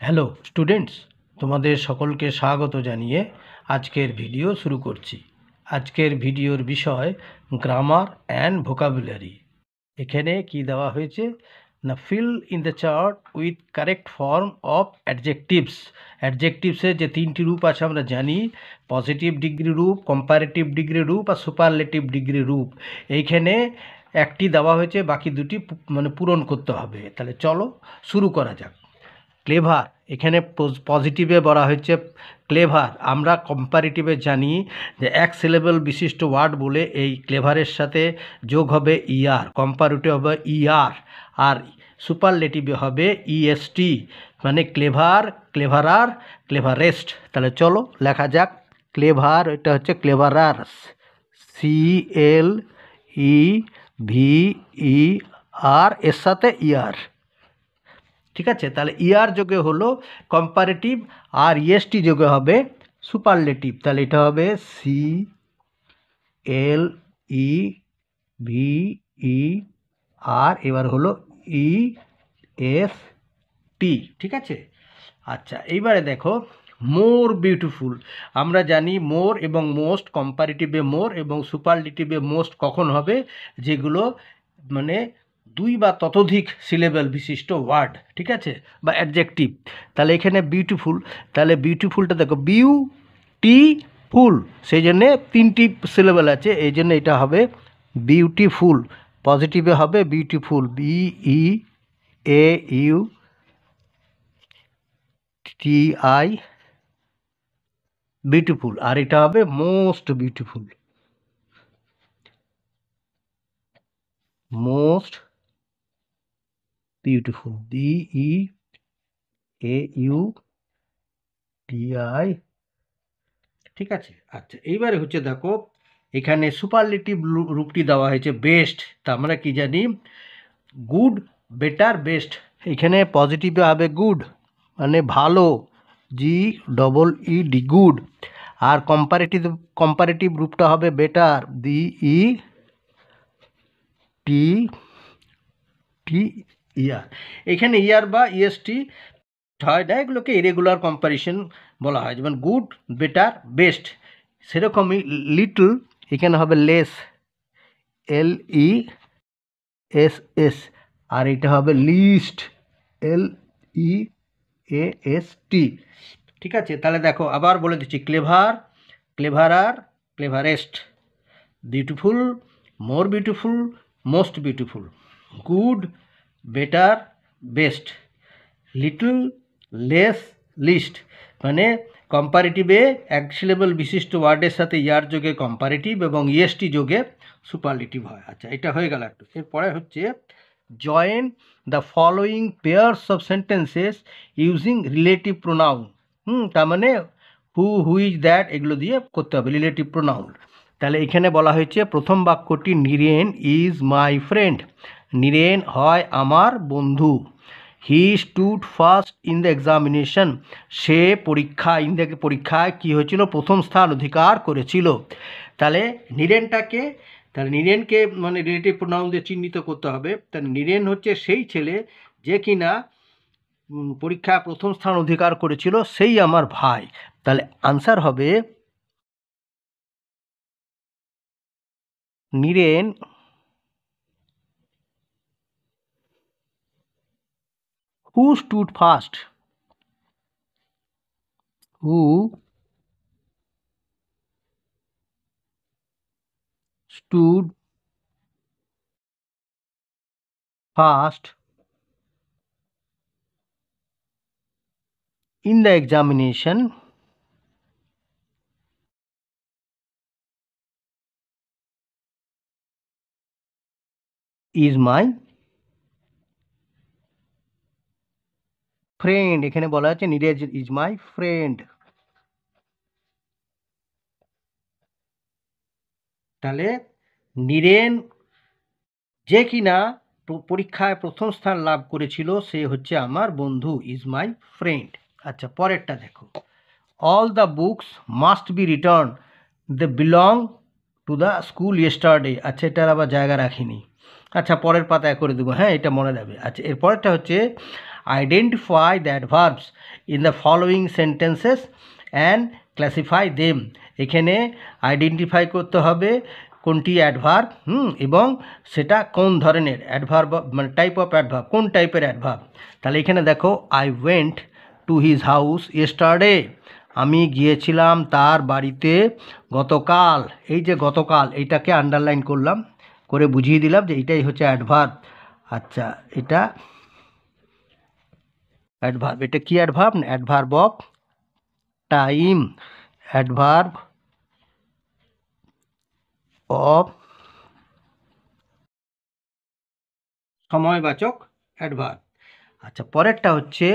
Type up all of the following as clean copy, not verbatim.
Hello students, তোমাদের সকলকে স্বাগত জানিয়ে আজকের ভিডিও শুরু করছি। আজকের ভিডিওর বিষয় গ্রামার অ্যান্ড ভোকাবুলারি। এখানে কি দেওয়া হয়েছে না, fill in the chart with correct form of adjectives. অ্যাডজেক্টিভসের যে তিনটি রূপ আছে আমরা জানি, পজিটিভ ডিগ্রি রূপ, কম্পারেটিভ ডিগ্রি রূপ আর সুপারলেটিভ ডিগ্রি রূপ। এইখানে একটি দেওয়া হয়েছে, বাকি দুটি পূরণ করতে হবে। তাহলে চলো শুরু করা যাক। ক্লেভার, এখানে পজিটিভে বলা হয়েছে ক্লেভার। আমরা কম্পারেটিভে জানি যে এক সিলেবল বিশিষ্ট ওয়ার্ড বলে এই ক্লেভারের সাথে যোগ হবে ইআর, কম্পারেটিভ হবে ইআর, আর সুপারলেটিভে হবে ইএসটি, মানে ক্লেভার, ক্লেভারার, ক্লেভারেস্ট। তাহলে চলো লেখা যাক। ক্লেভার, এটা হচ্ছে ক্লেভারার্স, CLEVER, এর সাথে ইআর। ঠিক আছে, তাহলে ইআর যোগে হলো কম্পারেটিভ আর ইএসটি যোগে হবে সুপারলেটিভ। তাহলে এটা হবে CLEVER, এবার হলো EST। ঠিক আছে, আচ্ছা এইবারে দেখো মোর বিউটিফুল। আমরা জানি মোর এবং মোস্ট, কম্পারেটিভে মোর এবং সুপারলেটিভে মোস্ট কখন হবে, যেগুলো মানে দুই বা ততোধিক সিলেবল বিশিষ্ট ওয়ার্ড, ঠিক আছে, বা অ্যাডজেক্টিভ। তাহলে এখানে বিউটিফুল, তাহলে বিউটিফুলটা দেখো বিউটিফুল, সেই জন্যে তিনটি সিলেবল আছে, এই জন্য এটা হবে বিউটিফুল। পজিটিভে হবে বিউটিফুল, BEAUTI, বিউটিফুল। আর এটা হবে most beautiful, most beautiful, BEAUTI। ঠিক আছে, আচ্ছা এইবারে হচ্ছে দেখো এখানে সুপারলেটিভ রূপটি দেওয়া হয়েছে বেস্ট। তা আমরা কি জানি, গুড, বেটার, বেস্ট। এখানে পজিটিভে হবে গুড, মানে ভালো, GEED, গুড। আর কম্পারেটিভ রূপটা হবে বেটার, BETTER। এখানে ইয়ার বা ইএসটি হয় না, এগুলোকে ইরেগুলার কম্পারিশন বলা হয়, যেমন গুড, বেটার, বেস্ট। সেরকমই লিটল, এখানে হবে লেস, LESS, আর এটা হবে লিস্ট, LEAST। ঠিক আছে, তাহলে দেখো আবার বলে দিচ্ছি, clever, cleverer, cleverest, beautiful, more beautiful, most beautiful, good, better, best, little, less, least. মানে কম্পারেটিভে এক সিলেবল বিশিষ্ট ওয়ার্ডের সাথে ইয়ার যোগে কম্পারেটিভ এবং ইএসটি যোগে সুপারলেটিভ হয়। আচ্ছা এটা হয়ে গেল একটু। এরপরে হচ্ছে join the following pairs of sentences using relative pronoun. তার মানে হুইচ, দ্যাট, এগুলো দিয়ে করতে হবে রিলেটিভ প্রোনাউন। তাহলে এখানে বলা হয়েছে প্রথম বাক্যটি, Niren is my friend. Niren হয় আমার বন্ধু। He stood first in the examination, সে পরীক্ষায় কী হয়েছিল, প্রথম স্থান অধিকার করেছিল। তাহলে নীরেনটাকে, তাহলে নীরেনকে মানে রিলেটিভ প্রোনাউন দিয়ে চিহ্নিত করতে হবে। তাহলে নীরেন হচ্ছে সেই ছেলে যে কিনা পরীক্ষায় প্রথম স্থান অধিকার করেছিল, সেই আমার ভাই। তাহলে আনসার হবে Niren who stood first, who stood first in the examination is my friend। এখানে বলা আছে নীরজ ইজ মাই ফ্রেন্ড। তাহলে নীরেন যে কিনা পরীক্ষায় প্রথম স্থান লাভ করেছিল, সে হচ্ছে আমার বন্ধু, ইজ মাই ফ্রেন্ড। আচ্ছা পরেরটা দেখো, all the books must be return, they belong to the school yesterday. আচ্ছা এটার আবার জায়গা রাখিনি, আচ্ছা পরের পাতায় করে দেবো, হ্যাঁ এটা মনে রাখবে। আচ্ছা এরপরেরটা হচ্ছে identify the adverbs in the following sentences and classify them. এখানে আইডেন্টিফাই করতে হবে কোনটি অ্যাডভার্ব, এবং সেটা কোন ধরনের অ্যাডভার্ব, মানে টাইপ অফ অ্যাডভার্ব, কোন টাইপের অ্যাডভার্ব। তাহলে এখানে দেখো, I went to his house yesterday, আমি গিয়েছিলাম তার বাড়িতে গতকাল। এই যে গতকাল, এইটাকে আন্ডারলাইন করলাম, করে বুঝিয়ে দিলাম যে এটাই হচ্ছে অ্যাডভার্ব। আচ্ছা, এটা অ্যাডভার্ব, এটা কি adverb? Adverb of time, adverb of সময়বাচক অ্যাডভার্ব। আচ্ছা, পরেরটা হচ্ছে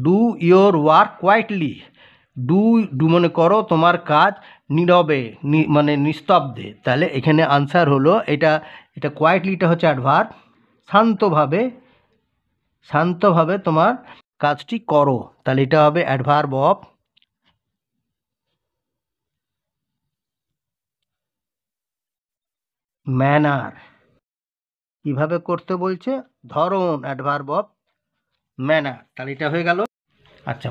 do your work quietly. Do মনে করো তোমার কাজ নীরবে, মানে নিস্তব্ধে। তাহলে এখানে আনসার হলো এটা কোয়াইটলিটা হচ্ছে অ্যাডভার্ব, শান্তভাবে তোমার কাজটি করো। তাহলে এটা হবে অ্যাডভার্ব অফ ম্যানার। কিভাবে করতে বলছে? ধরন, অ্যাডভার্ব অফ ম্যানার। তাহলে এটা হয়ে গেল। আচ্ছা,